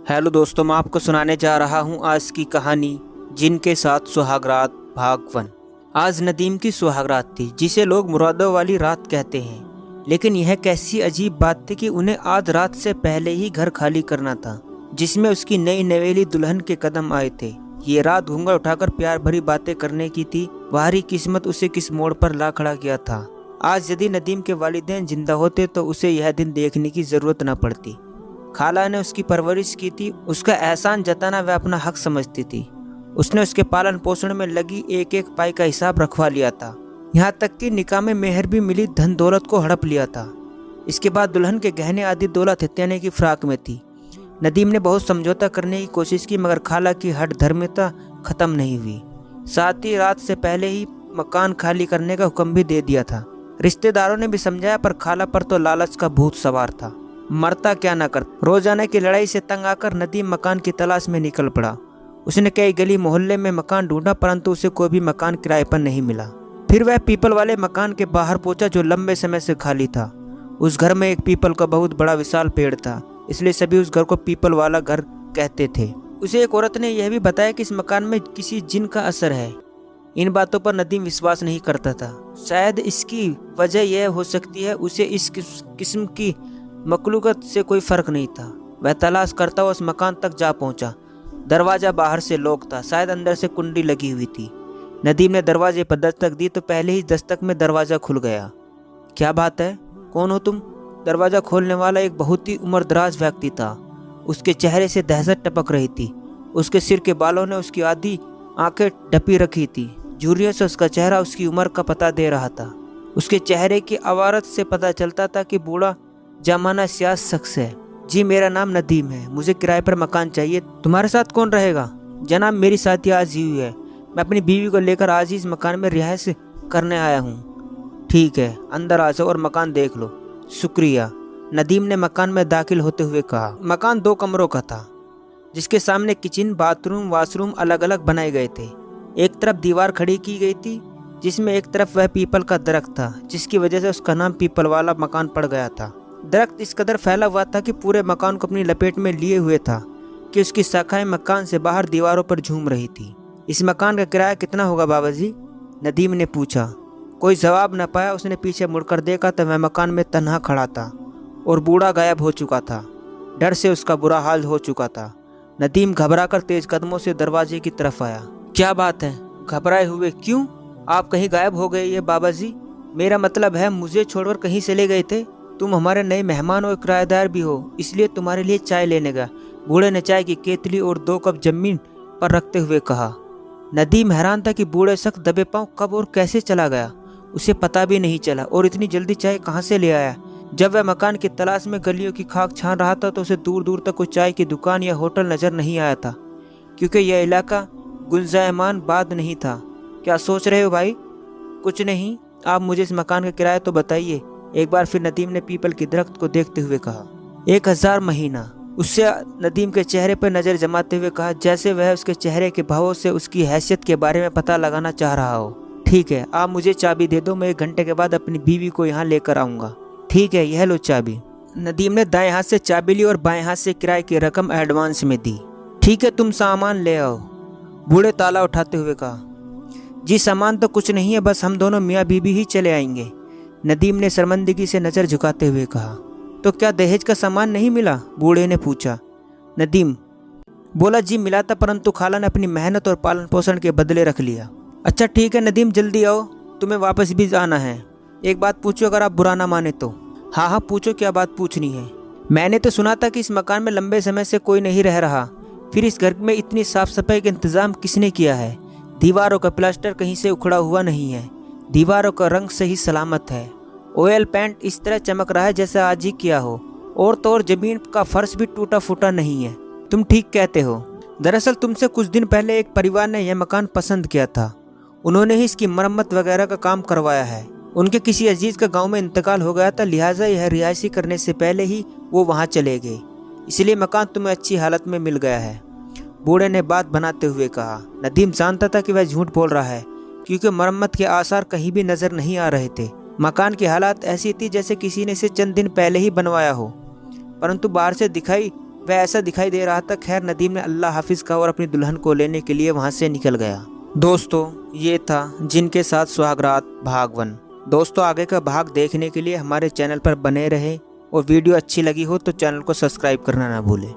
Hello दोस्तों, मैं आपको सुनाने जा रहा हूँ आज की कहानी जिनके साथ सुहागरात भाग 1। आज नदीम की सुहागरात थी, जिसे लोग मुरादों वाली रात कहते हैं। लेकिन यह कैसी अजीब बात थी कि उन्हें आज रात से पहले ही घर खाली करना था, जिसमें उसकी नई नवेली दुल्हन के कदम आए थे। ये रात घूंघट उठाकर प्यार भरी बातें करने की थी। बाहरी किस्मत उसे किस मोड़ पर ला खड़ा किया था। आज यदि नदीम के वालिदैन जिंदा होते तो उसे यह दिन देखने की जरूरत न पड़ती। खाला ने उसकी परवरिश की थी, उसका एहसान जताना वह अपना हक समझती थी। उसने उसके पालन पोषण में लगी एक एक पाई का हिसाब रखवा लिया था। यहाँ तक कि निकाह में मेहर भी मिली धन दौलत को हड़प लिया था। इसके बाद दुल्हन के गहने आदि दौलत हत्याने की फिराक में थी। नदीम ने बहुत समझौता करने की कोशिश की, मगर खाला की हठ धर्मिता खत्म नहीं हुई। साथ ही रात से पहले ही मकान खाली करने का हुक्म भी दे दिया था। रिश्तेदारों ने भी समझाया, पर खाला पर तो लालच का भूत सवार था। मरता क्या न कर। रोजाना की लड़ाई से तंग आकर नदीम मकान की तलाश में निकल पड़ा। उसने कई गली मोहल्ले में मकान ढूंढा, परंतु उसे कोई भी मकान किराए पर नहीं मिला। फिर वह पीपल वाले मकान के बाहर पहुंचा, जो लंबे समय से खाली था। उस घर में एक पीपल का बहुत बड़ा विशाल पेड़ था, इसलिए सभी उस घर को पीपल वाला घर कहते थे। उसे एक औरत ने यह भी बताया कि इस मकान में किसी जिन का असर है। इन बातों पर नदीम विश्वास नहीं करता था। शायद इसकी वजह यह हो सकती है, उसे इस किस्म की मखलूकत से कोई फर्क नहीं था। वह तलाश करता हुआ उस मकान तक जा पहुंचा। दरवाजा बाहर से लॉक था, शायद अंदर से कुंडी लगी हुई थी। नदीम ने दरवाजे पर दस्तक दी तो पहले ही दस्तक में दरवाजा खुल गया। क्या बात है, कौन हो तुम? दरवाजा खोलने वाला एक बहुत ही उम्रदराज व्यक्ति था। उसके चेहरे से दहशत टपक रही थी। उसके सिर के बालों ने उसकी आधी आंखें ढपी रखी थी। झुर्रियों से उसका चेहरा उसकी उम्र का पता दे रहा था। उसके चेहरे की अवारत से पता चलता था कि बूढ़ा जमाना सियास शख्स है। जी, मेरा नाम नदीम है, मुझे किराए पर मकान चाहिए। तुम्हारे साथ कौन रहेगा? जनाब, मेरी साथी आज ही हुई है। मैं अपनी बीवी को लेकर आज ही इस मकान में रिहाइश करने आया हूँ। ठीक है, अंदर आ जाओ और मकान देख लो। शुक्रिया, नदीम ने मकान में दाखिल होते हुए कहा। मकान 2 कमरों का था, जिसके सामने किचन, बाथरूम, वॉशरूम अलग अलग बनाए गए थे। एक तरफ दीवार खड़ी की गई थी, जिसमें एक तरफ वह पीपल का दरख्त था, जिसकी वजह से उसका नाम पीपल वाला मकान पड़ गया था। दरख्त इस कदर फैला हुआ था कि पूरे मकान को अपनी लपेट में लिए हुए था कि उसकी शाखाएं मकान से बाहर दीवारों पर झूम रही थी। इस मकान का किराया कितना होगा बाबा जी? नदीम ने पूछा। कोई जवाब न पाया। उसने पीछे मुड़कर देखा तो वह मकान में तन्हा खड़ा था और बूढ़ा गायब हो चुका था। डर से उसका बुरा हाल हो चुका था। नदीम घबराकर तेज कदमों से दरवाजे की तरफ आया। क्या बात है, घबराए हुए क्यों? आप कहीं गायब हो गए ये बाबा जी? मेरा मतलब है, मुझे छोड़कर कहीं चले गए थे? तुम हमारे नए मेहमान और किराएदार भी हो, इसलिए तुम्हारे लिए चाय लेने गया। बूढ़े ने चाय की केतली और 2 कप जमीन पर रखते हुए कहा। नदीम हैरान था कि बूढ़े शख्स दबे पांव कब और कैसे चला गया। उसे पता भी नहीं चला, और इतनी जल्दी चाय कहाँ से ले आया। जब वह मकान की तलाश में गलियों की खाक छान रहा था तो उसे दूर दूर तक कोई चाय की दुकान या होटल नजर नहीं आया था, क्योंकि यह इलाका गुंजायमान बाद नहीं था। क्या सोच रहे हो भाई? कुछ नहीं, आप मुझे इस मकान का किराया तो बताइए। एक बार फिर नदीम ने पीपल की दरख्त को देखते हुए कहा। 1000 महीना। उससे नदीम के चेहरे पर नजर जमाते हुए कहा, जैसे वह उसके चेहरे के भावों से उसकी हैसियत के बारे में पता लगाना चाह रहा हो। ठीक है, आप मुझे चाबी दे दो, मैं 1 घंटे के बाद अपनी बीवी को यहाँ लेकर आऊँगा। ठीक है, यह लो चाबी। नदीम ने दाएं हाथ से चाबी ली और बाएं हाथ से किराए की रकम एडवांस में दी। ठीक है, तुम सामान ले आओ, बूढ़े ताला उठाते हुए कहा। जी, सामान तो कुछ नहीं है, बस हम दोनों मियाँ बीबी ही चले आएंगे, नदीम ने शर्मिंदगी से नजर झुकाते हुए कहा। तो क्या दहेज का सामान नहीं मिला? बूढ़े ने पूछा। नदीम बोला, जी मिला था, परंतु खाला ने अपनी मेहनत और पालन पोषण के बदले रख लिया। अच्छा ठीक है नदीम, जल्दी आओ, तुम्हें वापस भी जाना है। एक बात पूछो, अगर आप बुरा ना माने तो। हाँ हाँ पूछो, क्या बात पूछनी है? मैंने तो सुना था कि इस मकान में लंबे समय से कोई नहीं रह रहा, फिर इस घर में इतनी साफ सफाई का इंतजाम किसने किया है? दीवारों का प्लास्टर कहीं से उखड़ा हुआ नहीं है, दीवारों का रंग सही सलामत है, ऑयल पेंट इस तरह चमक रहा है जैसे आज ही किया हो, और तो और जमीन का फर्श भी टूटा फूटा नहीं है। तुम ठीक कहते हो। दरअसल तुमसे कुछ दिन पहले एक परिवार ने यह मकान पसंद किया था। उन्होंने ही इसकी मरम्मत वगैरह का काम करवाया है। उनके किसी अजीज का गांव में इंतकाल हो गया था, लिहाजा यह रिहायशी करने से पहले ही वो वहाँ चले गए, इसलिए मकान तुम्हें अच्छी हालत में मिल गया है, बूढ़े ने बात बनाते हुए कहा। नदीम जानता था कि वह झूठ बोल रहा है, क्योंकि मरम्मत के आसार कहीं भी नजर नहीं आ रहे थे। मकान की हालत ऐसी थी जैसे किसी ने इसे चंद दिन पहले ही बनवाया हो, परंतु बाहर से दिखाई वह ऐसा दिखाई दे रहा था। खैर नदीम ने अल्लाह हाफिज कहा और अपनी दुल्हन को लेने के लिए वहाँ से निकल गया। दोस्तों ये था जिनके साथ सुहागरात भाग 1। दोस्तों आगे का भाग देखने के लिए हमारे चैनल पर बने रहे और वीडियो अच्छी लगी हो तो चैनल को सब्सक्राइब करना ना भूलें।